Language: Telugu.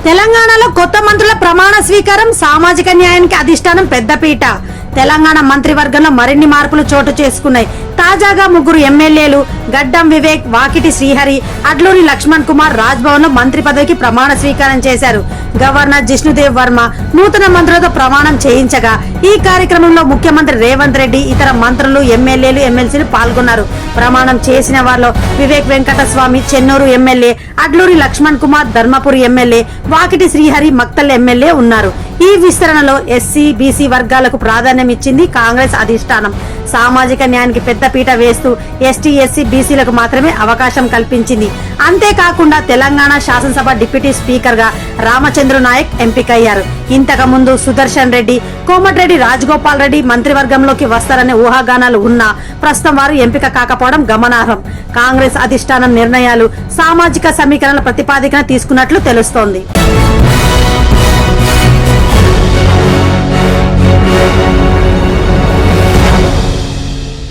తెలంగాణలో కొత్త మంత్రుల ప్రమాణ స్వీకారం, సామాజిక న్యాయానికి అధిష్టానం పెద్దపీట. తెలంగాణ మంత్రివర్గంలో మరిన్ని మార్పులు చోటు చేసుకున్నాయి. తాజాగా ముగ్గురు ఎమ్మెల్యేలు గడ్డం వివేక్, వాకిటి శ్రీహరి, అడ్లూరి లక్ష్మణ్ కుమార్ రాజ్భవన్ లో మంత్రి పదవికి ప్రమాణ స్వీకారం చేశారు. గవర్నర్ జిష్ణుదేవ్ వర్మ నూతన మంత్రులతో ప్రమాణం చేయించగా ఈ కార్యక్రమంలో ముఖ్యమంత్రి రేవంత్ రెడ్డి, ఇతర మంత్రులు, ఎమ్మెల్యేలు, ఎమ్మెల్సీలు పాల్గొన్నారు. ప్రమాణం చేసిన వారిలో Vivek Venkataswamy Chennur MLA, Adluri Laxman Kumar Dharmapuri MLA, Vakiti Srihari Makthal MLA ఉన్నారు. ఈ విస్తరణలో ఎస్సీ, బీసీ వర్గాలకు ప్రాధాన్యం ఇచ్చింది కాంగ్రెస్ అధిష్టానం. సామాజిక న్యాయానికి పెద్దపీట వేస్తూ ఎస్టీ, ఎస్సీ, బీసీలకు మాత్రమే అవకాశం కల్పించింది. అంతేకాకుండా తెలంగాణ శాసనసభ డిప్యూటీ స్పీకర్ గా రామచంద్ర నాయక్ ఎంపికయ్యారు. ఇంతకు ముందు సుదర్శన్ రెడ్డి, కోమటిరెడ్డి రాజగోపాల్ రెడ్డి మంత్రివర్గంలోకి వస్తారనే ఊహాగానాలు ఉన్నా ప్రస్తుతం వారు ఎంపిక కాకపోవడం గమనార్హం. కాంగ్రెస్ అధిష్టానం నిర్ణయాలు సామాజిక సమీకరణల ప్రతిపాదికన తీసుకున్నట్లు తెలుస్తోంది.